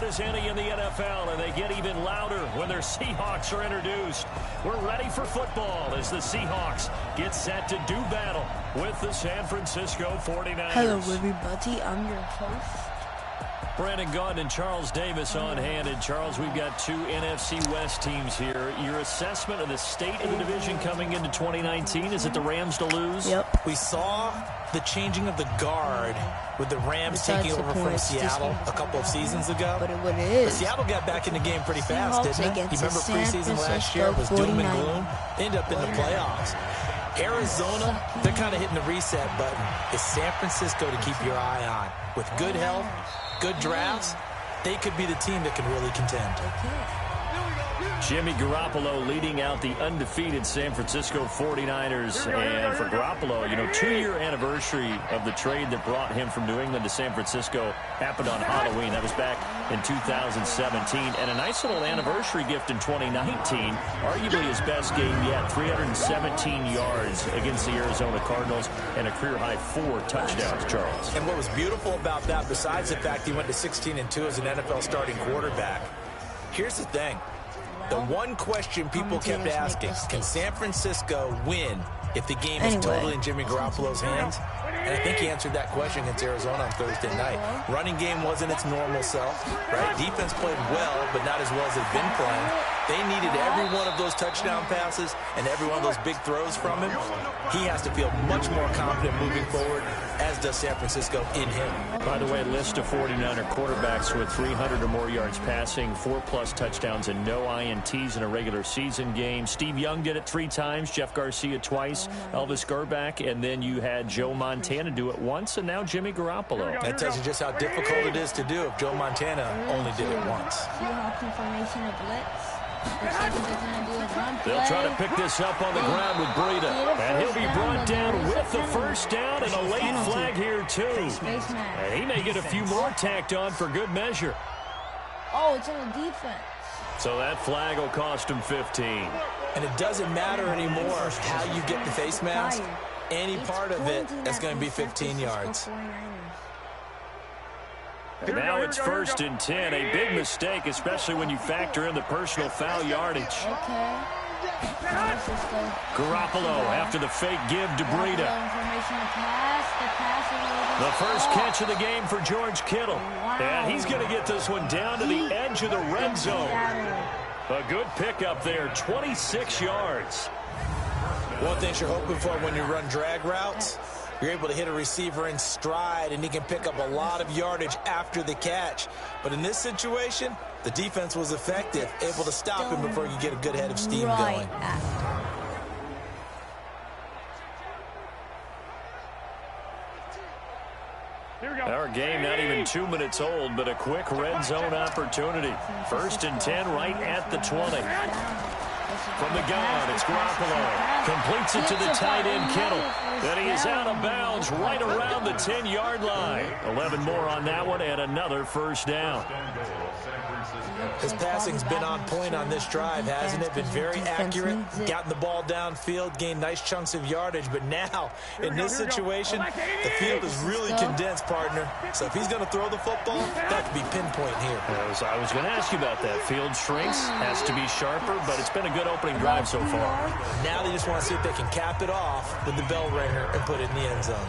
as any in the NFL, and they get even louder when their Seahawks are introduced. We're ready for football as the Seahawks get set to do battle with the San Francisco 49ers. Hello, everybody. I'm your host, Brandon Gaudin and Charles Davis on hand. And Charles, we've got two NFC West teams here. Your assessment of the state of the division coming into 2019, is it the Rams to lose? Yep. We saw the changing of the guard with the Rams taking over from Seattle a couple of seasons ago. But what it is, Seattle got back in the game pretty fast, Seahawks didn't it? You remember preseason last year was doom and gloom? Ended up in the playoffs. Arizona, they're kind of hitting the reset button. It's San Francisco to keep your eye on. With good health, good drafts, they could be the team that can really contend. Jimmy Garoppolo leading out the undefeated San Francisco 49ers. And for Garoppolo, 2-year anniversary of the trade that brought him from New England to San Francisco happened on Halloween. That was back in 2017. And a nice little anniversary gift in 2019. Arguably his best game yet, 317 yards against the Arizona Cardinals and a career-high 4 touchdowns, Charles. And what was beautiful about that, besides the fact he went to 16-2 as an NFL starting quarterback, here's the thing. The one question people kept asking, can San Francisco win if the game is totally in Jimmy Garoppolo's hands? And I think he answered that question against Arizona on Thursday night. Running game wasn't its normal self, right? Defense played well, but not as well as they've been playing. They needed every one of those touchdown passes and every one of those big throws from him. He has to feel much more confident moving forward, as does San Francisco in him. By the way, list of 49er quarterbacks with 300 or more yards passing, 4+ touchdowns, and no INTs in a regular season game. Steve Young did it 3 times, Jeff Garcia twice, Elvis Grbac, and then you had Joe Montana do it once, and now Jimmy Garoppolo. That tells you just how difficult it is to do if Joe Montana only did it once. Seahawks information of blitz. They'll try to pick this up on the ground with Breida. And he'll be brought down with the first down and a late flag here, too. And he may get a few more tacked on for good measure. Oh, it's on the defense. So that flag will cost him 15. And it doesn't matter anymore how you get the face mask. Any part of it, that's going to be 15 yards. Now it's 1st and 10. A big mistake, especially when you factor in the personal foul yardage. Garoppolo after the fake give to Breida. The first catch of the game for George Kittle. And he's going to get this one down to the edge of the red zone. A good pickup there, 26 yards. One thing you're hoping for when you run drag routes, you're able to hit a receiver in stride, and he can pick up a lot of yardage after the catch. But in this situation, the defense was effective, able to stop him before you get a good head of steam going. Our game not even 2 minutes old, but a quick red zone opportunity. 1st and 10 right at the 20. From the gun, it's Garoppolo. Completes it to the tight end, Kittle. Then he is out of bounds right around the 10-yard line. 11 more on that one and another first down. His passing's been on point on this drive, hasn't it? Been very accurate, gotten the ball downfield, gained nice chunks of yardage. But now, in this situation, the field is really condensed, partner. So if he's going to throw the football, that could be pinpoint here. I was going to ask you about that. Field shrinks, has to be sharper, but it's been a good opening drive so far. Now they just want to see if they can cap it off with the bell ringer and put it in the end zone.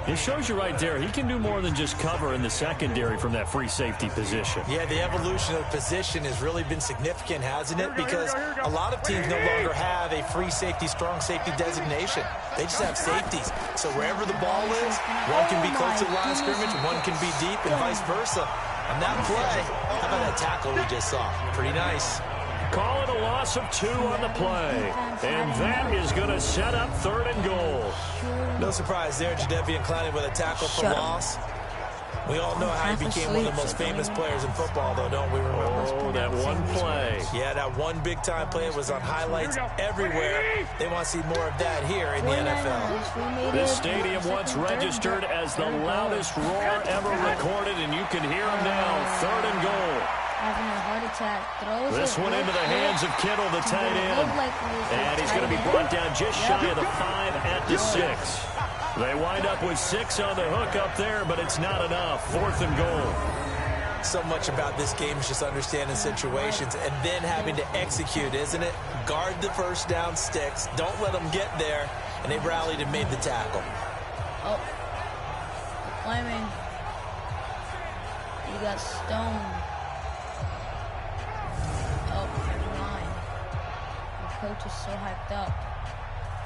It shows you right there, he can do more than just cover in the secondary from that free safety position. Yeah, the evolution of position has really been significant, hasn't it? Because a lot of teams no longer have a free safety, strong safety designation. They just have safeties. So wherever the ball is, one can be close to the line of scrimmage, one can be deep, and vice versa. On that play, how about that tackle we just saw? Pretty nice. Call it a loss of 2 on the play. And that is going to set up 3rd and goal. No surprise there, Jadeveon Clowney with a tackle for loss. We all know how he became one of the most famous players in football, though, don't we remember? Oh, that one play. Yeah, that one big-time play was on highlights everywhere. They want to see more of that here in the NFL. This stadium once registered as the loudest roar ever recorded, and you can hear him now. 3rd and goal. Having a heart attack. This one into the hands of Kittle, the tight end. And he's going to be brought down just shy of the 5 at the 6. They wind up with 6 on the hook up there, but it's not enough. 4th and goal. So much about this game is just understanding situations and then having to execute, isn't it? Guard the first down sticks. Don't let them get there. And they rallied and made the tackle. Oh. Climbing. He got stoned. Oh, never mind. The coach is so hyped up.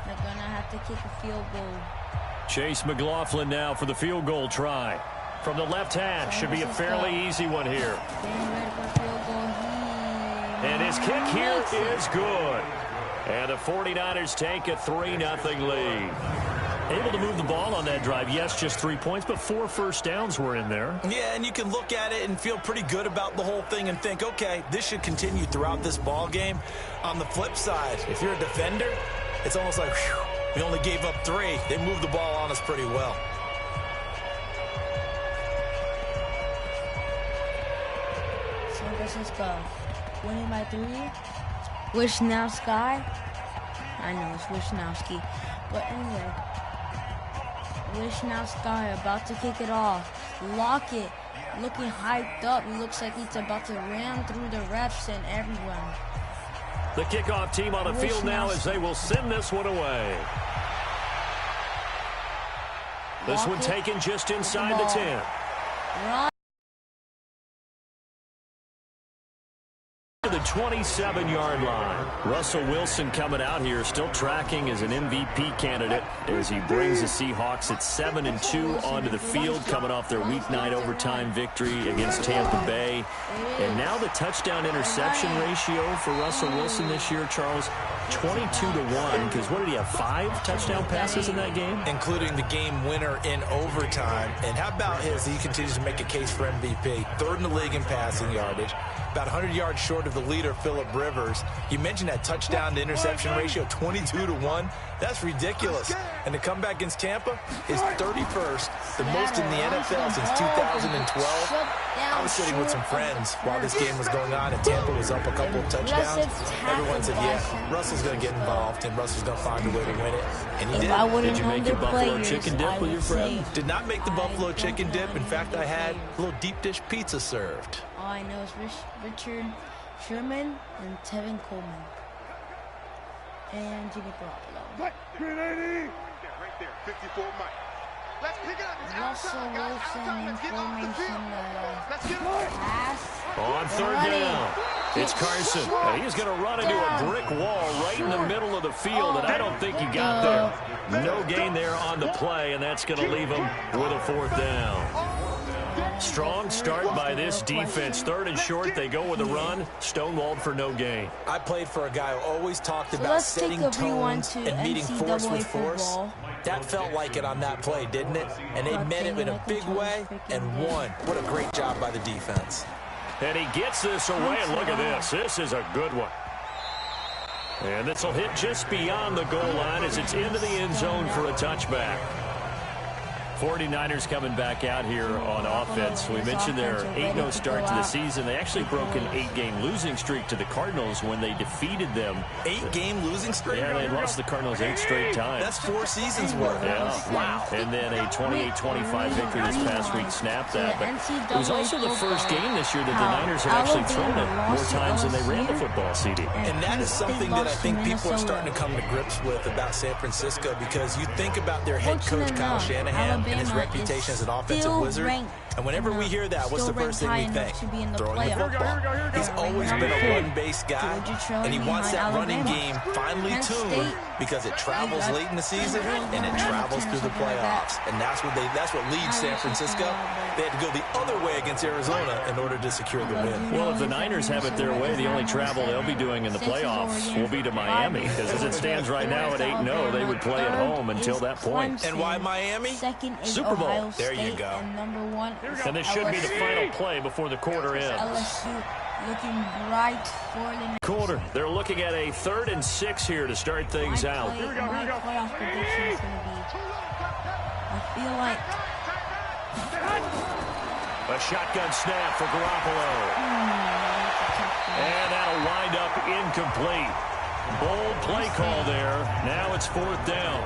They're going to have to kick a field goal. Chase McLaughlin now for the field goal try. From the left hash, should be a fairly easy one here. And his kick here is good. And the 49ers take a 3-0 lead. Able to move the ball on that drive. Yes, just 3 points, but 4 first downs were in there. Yeah, and you can look at it and feel pretty good about the whole thing and think, okay, this should continue throughout this ball game. On the flip side, if you're a defender, it's almost like, whew, we only gave up 3. They moved the ball on us pretty well. San Francisco winning by 3. Wisnowski. I know it's Wisnowski. But anyway, Wisnowski about to kick it off. Lockett looking hyped up. He looks like he's about to ram through the refs and everyone. The kickoff team on the field now as they will send this one away. This one taken just inside the 10. Run. The 27-yard line. Russell Wilson coming out here, still tracking as an MVP candidate as he brings the Seahawks at 7-2 onto the field, coming off their weeknight overtime victory against Tampa Bay. And now the touchdown-interception ratio for Russell Wilson this year, Charles, 22-1, because what did he have, 5 touchdown passes in that game? Including the game winner in overtime. And how about he continues to make a case for MVP. 3rd in the league in passing yardage. About 100 yards short of the leader, Phillip Rivers. You mentioned that touchdown-to-interception ratio, 22-1. That's ridiculous. And to come back against Tampa is 31st, the most in the NFL since 2012. I was sitting with some friends while this game was going on, and Tampa was up a couple of touchdowns. Everyone said, yeah, Russell's going to get involved, and Russell's going to find a way to win it. And he did. Did you make your buffalo chicken dip with your friend? Did not make the buffalo chicken dip. In fact, I had a little deep dish pizza served. All I know is Richard Sherman and Tevin Coleman. And Jimmy Garoppolo. Right, 380. Right there, 54 Mike. Let's pick it up. Russell Wilson in formation pass. On 3rd down, it's Carson. And he's going to run into a brick wall right in the middle of the field, and I don't think he got there. No gain there on the play, and that's going to leave him with a 4th down. Strong start by this defense. 3rd and short, they go with a run. Stonewalled for no gain. I played for a guy who always talked about setting tones and meeting force with force. That felt like it on that play, didn't it? And they met it in a big way and won. What a great job by the defense. And he gets this away, and look at this. This is a good one. And this will hit just beyond the goal line as it's into the end zone for a touchback. 49ers coming back out here on offense. We mentioned their 8-0 start to the season. They actually broke an 8-game losing streak to the Cardinals when they defeated them. 8-game losing streak? Yeah, they lost the Cardinals 8 straight times. That's 4 seasons worth. Yeah. Wow. And then a 28-25 victory this past week snapped that. But it was also the first game this year that the Niners have actually thrown it more times than they ran the football, CD. And that is something that I think people are starting to come to grips with about San Francisco, because you think about their head coach, Kyle Shanahan, and his reputation as an offensive wizard. And whenever we hear that, what's the first thing we think? Throwing the football. He's always been a run-based guy, and he wants that running game finely tuned because it travels late in the season and it travels through the playoffs. And that's what leads San Francisco. They had to go the other way against Arizona in order to secure the win. Well, if the Niners have it their way, the only travel they'll be doing in the playoffs will be to Miami, because as it stands right now at 8-0, they would play at home until that point. And why Miami? Super Bowl. There you go. And this should be the final play before the quarter ends. LSU looking bright for the quarter. They're looking at a 3rd and 6 here to start things out. My playoff prediction is going to be, I feel like a shotgun snap for Garoppolo. And that'll wind up incomplete. Bold play call there. Now it's 4th down.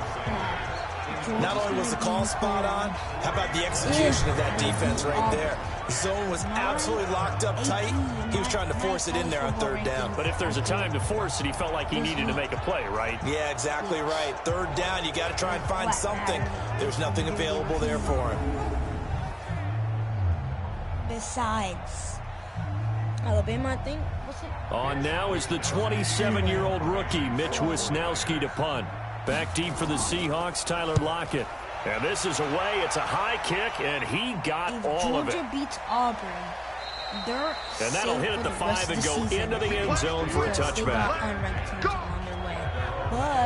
Not only was the call spot on, how about the execution of that defense right there? The zone was absolutely locked up tight. He was trying to force it in there on third down. But if there's a time to force it, he felt like he needed to make a play, right? Yeah, exactly right. Third down, you got to try and find something. There's nothing available there for him. Besides, Alabama, I think. On now is the 27-year-old rookie, Mitch Wisnowski, to punt. Back deep for the Seahawks, Tyler Lockett. And this is away. It's a high kick, and he got all of it. Georgia beats Auburn. And that'll hit at the 5 and go into the end zone for a touchback.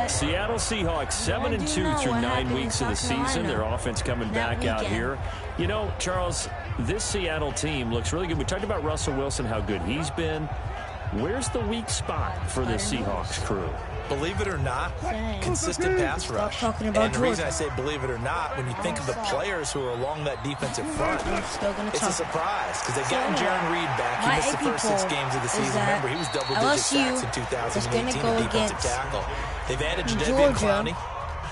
Seattle Seahawks 7-2 through 9 weeks of the season. Their offense coming back out here. You know, Charles, this Seattle team looks really good. We talked about Russell Wilson, how good he's been. Where's the weak spot for the Seahawks crew? Believe it or not, consistent pass rush. And the reason I say believe it or not, when you think of the players who are along that defensive front, it's a surprise because they've gotten Jaron Reed back. He missed the first 6 games of the season. Remember, he was double-digit sacks in 2018 at defensive tackle. They've added Jadeveon Clowney,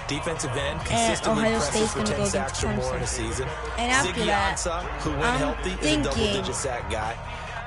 defensive end, consistently presses for 10 sacks or more in a season. Ziggy Ansah, who when healthy, is a double-digit sack guy.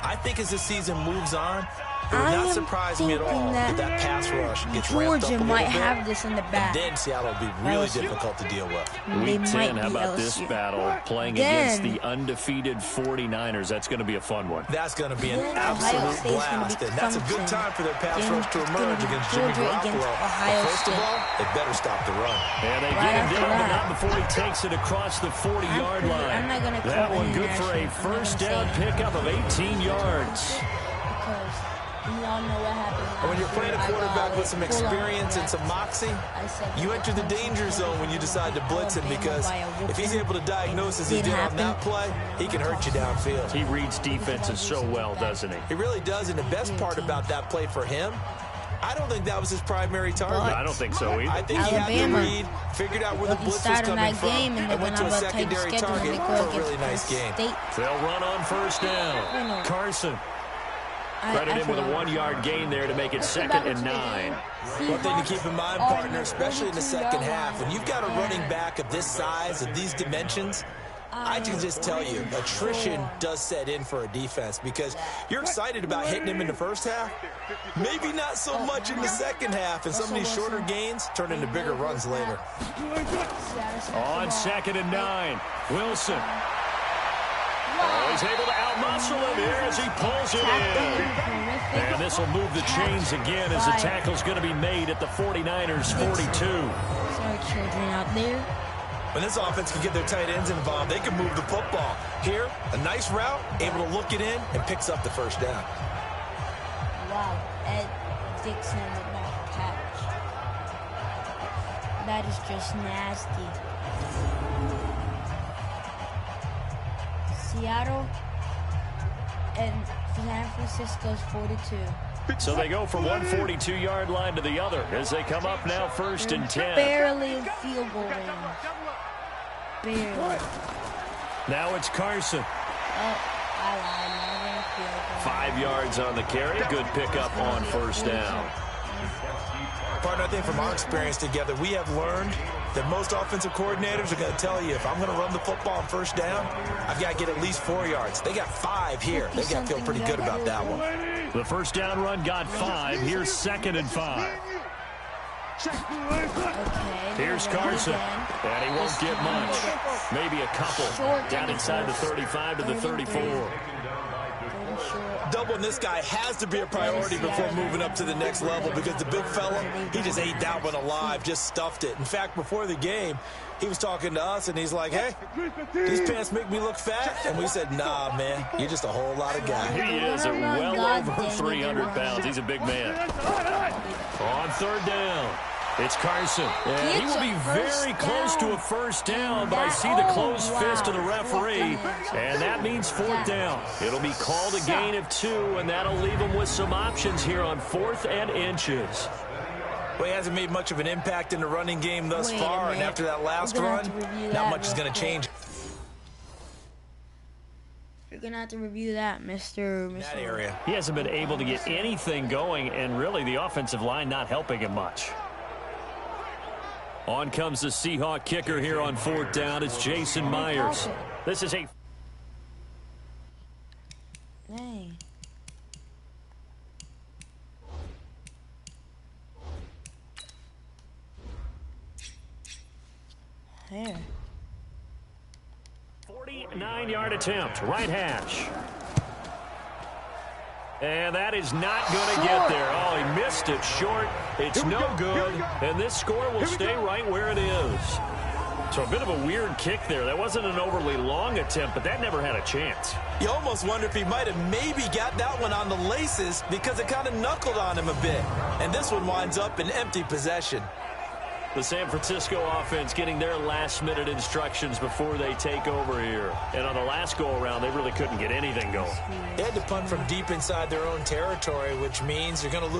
I think as the season moves on, it would not surprise me at all that that pass rush gets ramped up a little bit. Might have this in the back. And then Seattle will be really difficult to deal with. Week 10, how about this battle playing against the undefeated 49ers? That's going to be a fun one. That's going to be an absolute blast. And that's a good time for their pass rush to emerge against Jimmy Garoppolo. But first of all, they better stop the run. And they get him down, but not before he takes it across the 40-yard line. That one good for a first down pickup of 18 yards. You all know what happened. And when you're playing a quarterback with some experience and some moxie, you enter the danger zone when you decide to blitz him, because if he's able to diagnose as he did on that play, he can hurt you downfield. He reads defenses so well, doesn't he? He really does, and the best part about that play for him, I don't think that was his primary target. I don't think so either. I think he had the read, figured out where the blitz was coming from, and went to a secondary target for a really nice game. They'll run on first down. Carson. Credit him with a 1-yard gain there to make it 2nd and 9. One thing to keep in mind, partner, especially in the second half, when you've got a running back of this size, of these dimensions, I can just tell you, attrition does set in for a defense, because you're excited about hitting him in the first half, maybe not so much in the second half, and some of these shorter gains turn into bigger runs later. On 2nd and 9, Wilson. Oh, he's able to outmuscle him here as he pulls it in. And this will move the chains again as the tackle's going to be made at the 49ers' 42. Sorry, children out there. When this offense can get their tight ends involved, they can move the football. Here, a nice route, able to look it in, and picks up the first down. Wow, Ed Dixon with that catch. That is just nasty. Seattle and San Francisco's 42. So they go from one 42-yard line to the other as they come up now 1st and 10. Barely in field goal range. Barely. Now it's Carson. Oh, I lied. 5 yards on the carry. Good pickup on first down. Partner, I think from our experience together, we have learned that most offensive coordinators are going to tell you, if I'm going to run the football on first down, I've got to get at least 4 yards. They got 5 here. They've got to feel pretty good about that one. The first down run got 5. Here's 2nd and 5. Here's Carson. And he won't get much. Maybe a couple. Down inside the 35 to the 34. Doubling this guy has to be a priority before moving up to the next level, because the big fella, he just ate that one alive, just stuffed it. In fact, before the game, he was talking to us, and he's like, hey, these pants make me look fat? And we said, nah, man, you're just a whole lot of guy. He is at well over 300 pounds. He's a big man. On 3rd down. It's Carson. And he will be very close to a first down, but I see the closed fist of the referee, and that means 4th down. It'll be called a gain of 2, and that'll leave him with some options here on 4th and inches. Well, he hasn't made much of an impact in the running game thus far, and after that last run, not much is going to change. You're going to have to review that, Mr. That area. He hasn't been able to get anything going, and really the offensive line not helping him much. On comes the Seahawk kicker here on 4th down. It's Jason Myers. This is a... Dang. Here. 49-yard attempt, right hash. And that is not going to get there. Oh, he missed it short. It's no good. And this score will stay right where it is. So a bit of a weird kick there. That wasn't an overly long attempt, but that never had a chance. You almost wonder if he might have maybe got that one on the laces because it kind of knuckled on him a bit. And this one winds up in empty possession. The San Francisco offense getting their last-minute instructions before they take over here. And on the last go-around, they really couldn't get anything going. They had to punt from deep inside their own territory, which means you're going to lose.